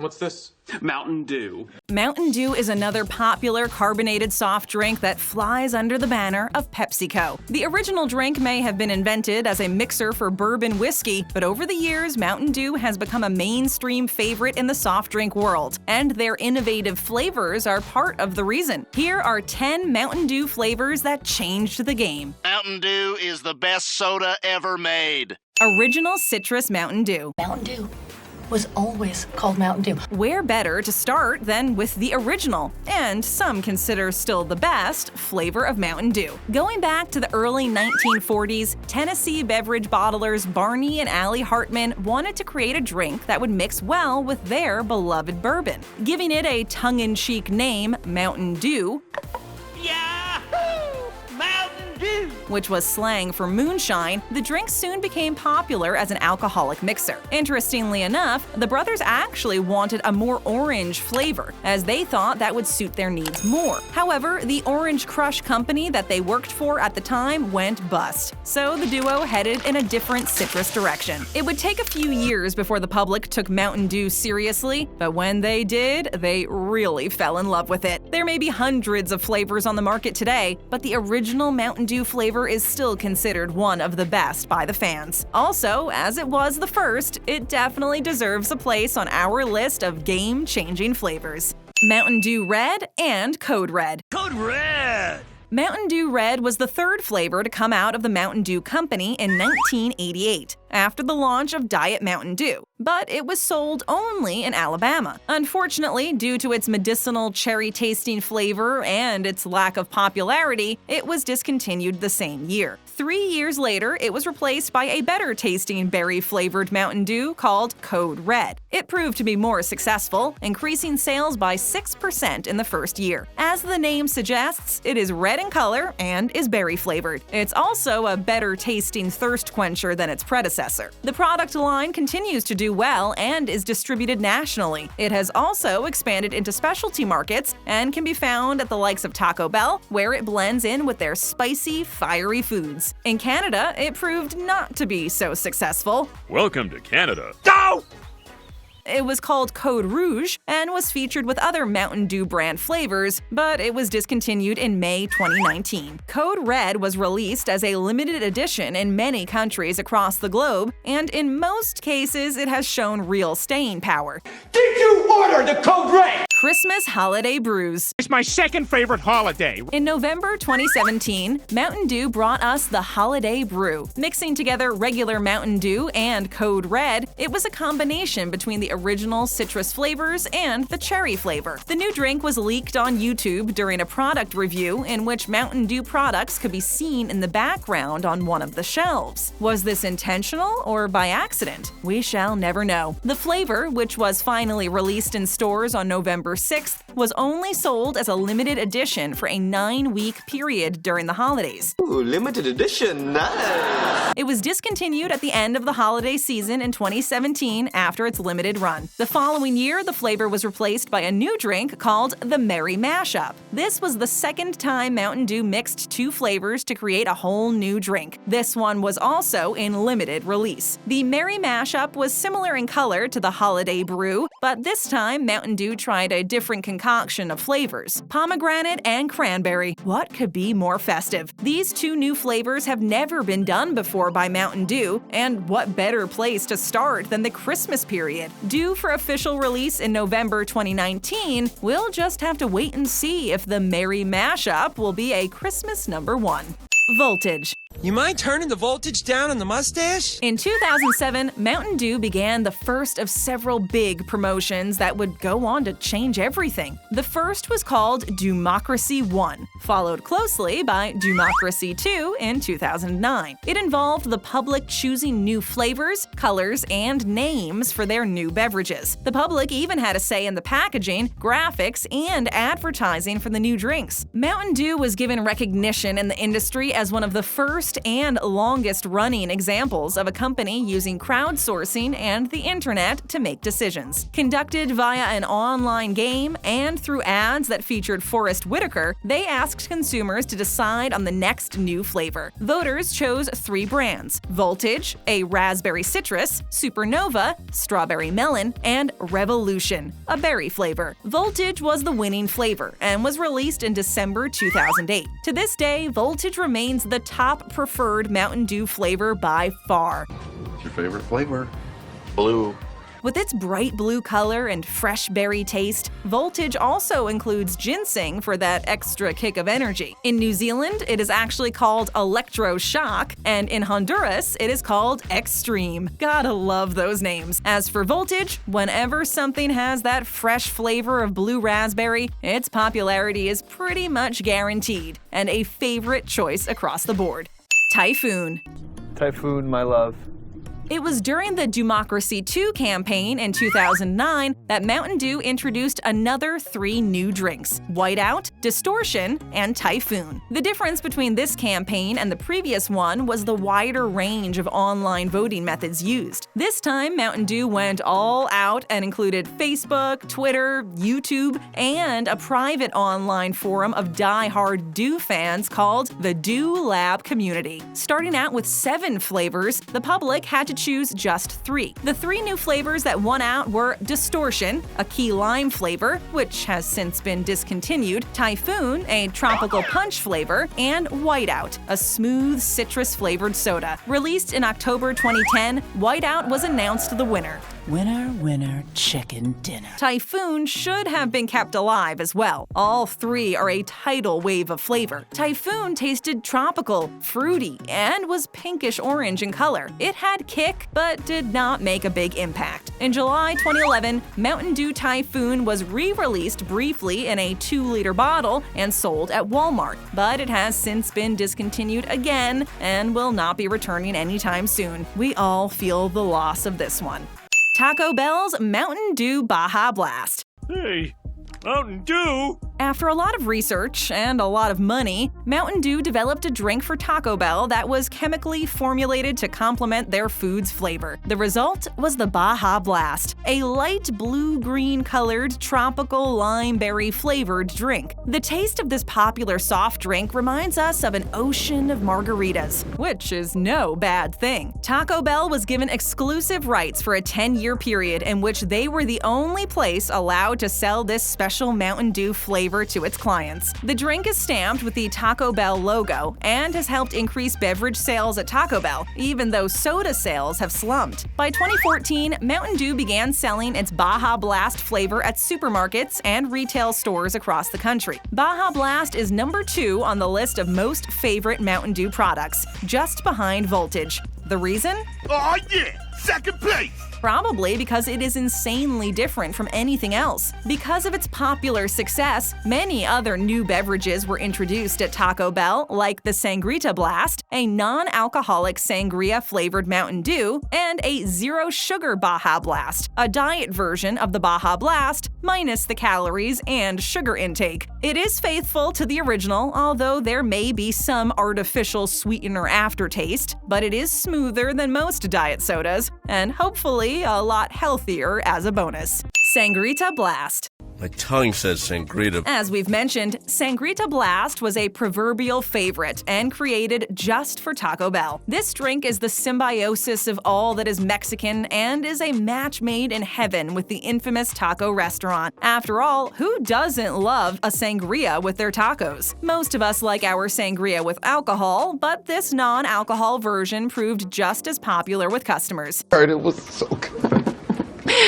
What's this? Mountain Dew. Mountain Dew is another popular carbonated soft drink that flies under the banner of PepsiCo. The original drink may have been invented as a mixer for Bourbon Whisky, but over the years, Mountain Dew has become a mainstream favorite in the soft drink world, and their innovative flavors are part of the reason. Here are 10 Mountain Dew flavors that changed the game. Mountain Dew is the best soda ever made. Original Citrus Mountain Dew. Mountain Dew was always called Mountain Dew. Where better to start than with the original, and some consider still the best, flavor of Mountain Dew. Going back to the early 1940s, Tennessee beverage bottlers Barney and Allie Hartman wanted to create a drink that would mix well with their beloved bourbon. Giving it a tongue-in-cheek name, Mountain Dew, which was slang for moonshine, the drink soon became popular as an alcoholic mixer. Interestingly enough, the brothers actually wanted a more orange flavor, as they thought that would suit their needs more. However, the Orange Crush company that they worked for at the time went bust, so the duo headed in a different citrus direction. It would take a few years before the public took Mountain Dew seriously, but when they did, they really fell in love with it. There may be hundreds of flavors on the market today, but the original Mountain Dew flavor is still considered one of the best by the fans. Also, as it was the first, it definitely deserves a place on our list of game-changing flavors. Mountain Dew Red and Code Red. Code Red! Mountain Dew Red was the third flavor to come out of the Mountain Dew Company in 1988, after the launch of Diet Mountain Dew, but it was sold only in Alabama. Unfortunately, due to its medicinal cherry-tasting flavor and its lack of popularity, it was discontinued the same year. 3 years later, it was replaced by a better-tasting berry-flavored Mountain Dew called Code Red. It proved to be more successful, increasing sales by 6% in the first year. As the name suggests, it is red in color and is berry-flavored. It's also a better-tasting thirst quencher than its predecessor. The product line continues to do well and is distributed nationally. It has also expanded into specialty markets and can be found at the likes of Taco Bell, where it blends in with their spicy, fiery foods. In Canada, it proved not to be so successful. Welcome to Canada. Go! It was called Code Rouge and was featured with other Mountain Dew brand flavors, but it was discontinued in May 2019. Code Red was released as a limited edition in many countries across the globe, and in most cases it has shown real staying power. Did you order the Code Red? Christmas Holiday Brews. It's my second favorite holiday. In November 2017, Mountain Dew brought us the Holiday Brew. Mixing together regular Mountain Dew and Code Red, it was a combination between the original citrus flavors and the cherry flavor. The new drink was leaked on YouTube during a product review in which Mountain Dew products could be seen in the background on one of the shelves. Was this intentional or by accident? We shall never know. The flavor, which was finally released in stores on November 6th, was only sold as a limited edition for a 9-week period during the holidays. Ooh, limited edition, nice! It was discontinued at the end of the holiday season in 2017 after its limited run. The following year, the flavor was replaced by a new drink called the Merry Mashup. This was the second time Mountain Dew mixed two flavors to create a whole new drink. This one was also in limited release. The Merry Mashup was similar in color to the Holiday Brew, but this time Mountain Dew tried a different concoction of flavors: pomegranate and cranberry. What could be more festive? These two new flavors have never been done before by Mountain Dew, and what better place to start than the Christmas period? Due for official release in November 2019, we'll just have to wait and see if the Merry Mashup will be a Christmas #1. Voltage. You mind turning the voltage down on the mustache? In 2007, Mountain Dew began the first of several big promotions that would go on to change everything. The first was called Democracy 1, followed closely by Democracy 2 in 2009. It involved the public choosing new flavors, colors, and names for their new beverages. The public even had a say in the packaging, graphics, and advertising for the new drinks. Mountain Dew was given recognition in the industry as one of the first first and longest-running examples of a company using crowdsourcing and the internet to make decisions. Conducted via an online game and through ads that featured Forrest Whitaker, they asked consumers to decide on the next new flavor. Voters chose 3 brands: Voltage, a raspberry citrus; Supernova, strawberry melon; and Revolution, a berry flavor. Voltage was the winning flavor and was released in December 2008. To this day, Voltage remains the top preferred Mountain Dew flavor by far. What's your favorite flavor? Blue. With its bright blue color and fresh berry taste, Voltage also includes ginseng for that extra kick of energy. In New Zealand, it is actually called Electro Shock, and in Honduras, it is called Extreme. Gotta love those names. As for Voltage, whenever something has that fresh flavor of blue raspberry, its popularity is pretty much guaranteed, and a favorite choice across the board. Typhoon. Typhoon, my love. It was during the Democracy 2 campaign in 2009 that Mountain Dew introduced another 3 new drinks: Whiteout, Distortion, and Typhoon. The difference between this campaign and the previous one was the wider range of online voting methods used. This time, Mountain Dew went all out and included Facebook, Twitter, YouTube, and a private online forum of die-hard Dew fans called the Dew Lab Community. Starting out with 7 flavors, the public had to choose just 3. The 3 new flavors that won out were Distortion, a key lime flavor, which has since been discontinued; Typhoon, a tropical punch flavor; and Whiteout, a smooth citrus-flavored soda. Released in October 2010, Whiteout was announced the winner. Winner, winner, chicken dinner. Typhoon should have been kept alive as well. All 3 are a tidal wave of flavor. Typhoon tasted tropical, fruity, and was pinkish-orange in color. It had kick, but did not make a big impact. In July 2011, Mountain Dew Typhoon was re-released briefly in a 2-liter bottle and sold at Walmart, but it has since been discontinued again and will not be returning anytime soon. We all feel the loss of this one. Taco Bell's Mountain Dew Baja Blast. Hey, Mountain Dew? After a lot of research and a lot of money, Mountain Dew developed a drink for Taco Bell that was chemically formulated to complement their food's flavor. The result was the Baja Blast, a light blue-green colored tropical limeberry flavored drink. The taste of this popular soft drink reminds us of an ocean of margaritas, which is no bad thing. Taco Bell was given exclusive rights for a 10-year period in which they were the only place allowed to sell this special Mountain Dew flavor to its clients. The drink is stamped with the Taco Bell logo and has helped increase beverage sales at Taco Bell, even though soda sales have slumped. By 2014, Mountain Dew began selling its Baja Blast flavor at supermarkets and retail stores across the country. Baja Blast is number 2 on the list of most favorite Mountain Dew products, just behind Voltage. The reason? Oh yeah, second place! Probably because it is insanely different from anything else. Because of its popular success, many other new beverages were introduced at Taco Bell, like the Sangrita Blast, a non-alcoholic sangria-flavored Mountain Dew, and a zero-sugar Baja Blast, a diet version of the Baja Blast, minus the calories and sugar intake. It is faithful to the original, although there may be some artificial sweetener aftertaste, but it is smoother than most diet sodas, and hopefully a lot healthier as a bonus. Sangrita Blast. My tongue says Sangrita. As we've mentioned, Sangrita Blast was a proverbial favorite and created just for Taco Bell. This drink is the symbiosis of all that is Mexican and is a match made in heaven with the infamous taco restaurant. After all, who doesn't love a sangria with their tacos? Most of us like our sangria with alcohol, but this non-alcohol version proved just as popular with customers. It was so good.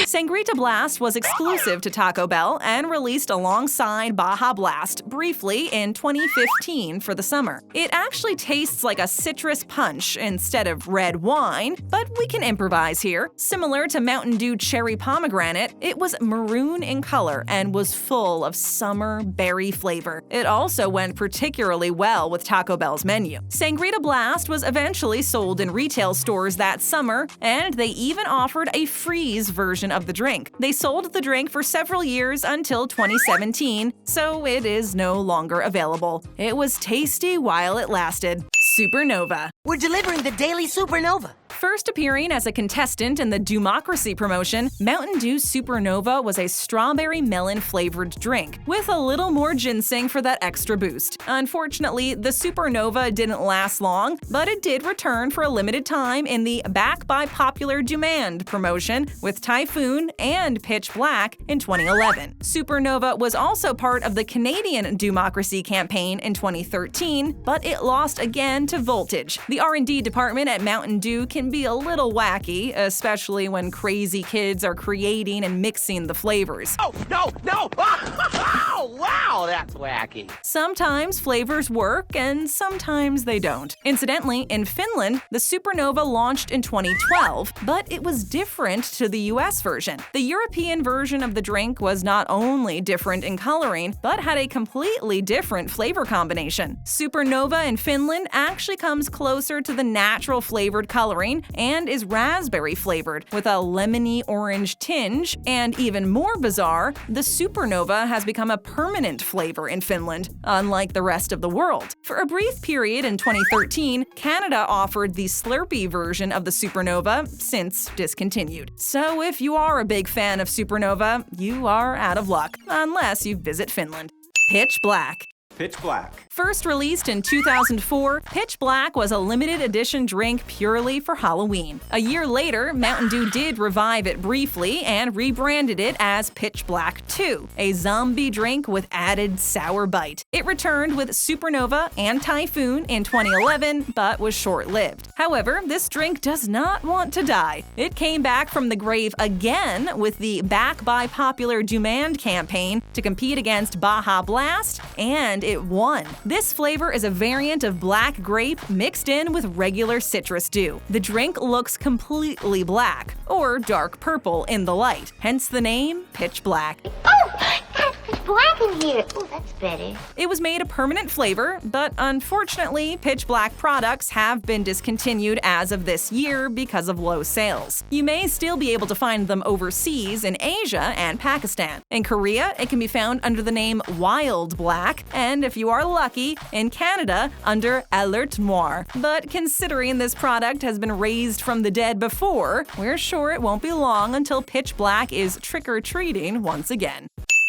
Sangrita Blast was exclusive to Taco Bell and released alongside Baja Blast briefly in 2015 for the summer. It actually tastes like a citrus punch instead of red wine, but we can improvise here. Similar to Mountain Dew Cherry Pomegranate, it was maroon in color and was full of summer berry flavor. It also went particularly well with Taco Bell's menu. Sangrita Blast was eventually sold in retail stores that summer, and they even offered a freeze version of the drink. They sold the drink for several years until 2017, so it is no longer available. It was tasty while it lasted. Supernova. We're delivering the Daily Supernova. First appearing as a contestant in the Democracy promotion, Mountain Dew Supernova was a strawberry melon-flavored drink, with a little more ginseng for that extra boost. Unfortunately, the Supernova didn't last long, but it did return for a limited time in the Back by Popular Demand promotion with Typhoon and Pitch Black in 2011. Supernova was also part of the Canadian Democracy campaign in 2013, but it lost again to Voltage. The R&D department at Mountain Dew can be a little wacky, especially when crazy kids are creating and mixing the flavors. Oh, no! Oh, wow, that's wacky. Sometimes flavors work and sometimes they don't. Incidentally, in Finland, the Supernova launched in 2012, but it was different to the US version. The European version of the drink was not only different in coloring, but had a completely different flavor combination. Supernova in Finland actually comes closer to the natural flavored coloring and is raspberry flavored with a lemony orange tinge, and even more bizarre, the Supernova has become a permanent flavor in Finland, unlike the rest of the world. For a brief period in 2013, Canada offered the Slurpee version of the Supernova, since discontinued. So if you are a big fan of Supernova, you are out of luck, unless you visit Finland. Pitch Black. Pitch Black. First released in 2004, Pitch Black was a limited edition drink purely for Halloween. A year later, Mountain Dew did revive it briefly and rebranded it as Pitch Black 2, a zombie drink with added sour bite. It returned with Supernova and Typhoon in 2011, but was short-lived. However, this drink does not want to die. It came back from the grave again with the Back by Popular Demand campaign to compete against Baja Blast, and it won. This flavor is a variant of black grape mixed in with regular citrus dew. The drink looks completely black, or dark purple in the light, hence the name Pitch Black. Oh, it's black in here. Oh, that's better. It was made a permanent flavor, but unfortunately, Pitch Black products have been discontinued as of this year because of low sales. You may still be able to find them overseas in Asia and Pakistan. In Korea, it can be found under the name Wild Black, and if you are lucky, in Canada under Alert Noir. But considering this product has been raised from the dead before, we're sure it won't be long until Pitch Black is trick-or-treating once again.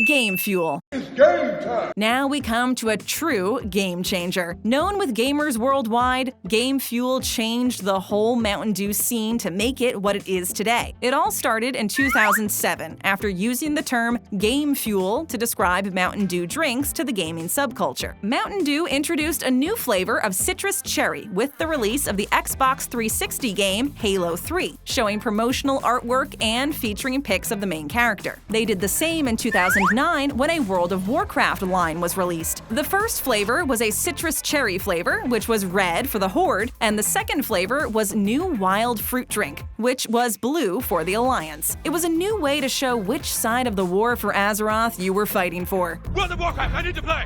Game Fuel. It's game time! Now we come to a true game changer. Known with gamers worldwide, Game Fuel changed the whole Mountain Dew scene to make it what it is today. It all started in 2007 after using the term Game Fuel to describe Mountain Dew drinks to the gaming subculture. Mountain Dew introduced a new flavor of citrus cherry with the release of the Xbox 360 game Halo 3, showing promotional artwork and featuring pics of the main character. They did the same in 2009 when a World of Warcraft line was released. The first flavor was a citrus cherry flavor, which was red for the Horde, and the second flavor was new wild fruit drink, which was blue for the Alliance. It was a new way to show which side of the war for Azeroth you were fighting for. World of Warcraft, I need to play!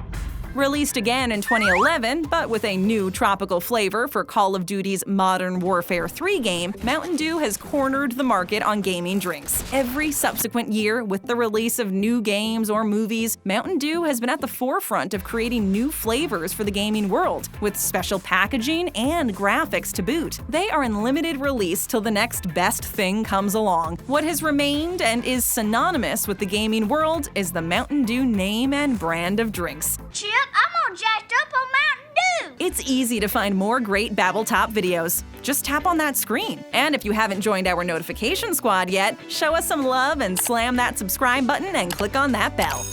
Released again in 2011, but with a new tropical flavor for Call of Duty's Modern Warfare 3 game, Mountain Dew has cornered the market on gaming drinks. Every subsequent year, with the release of new games or movies, Mountain Dew has been at the forefront of creating new flavors for the gaming world, with special packaging and graphics to boot. They are in limited release till the next best thing comes along. What has remained and is synonymous with the gaming world is the Mountain Dew name and brand of drinks. Chip, I'm all jacked up on Mountain Dew. It's easy to find more great BabbleTop videos. Just tap on that screen. And if you haven't joined our notification squad yet, show us some love and slam that subscribe button and click on that bell.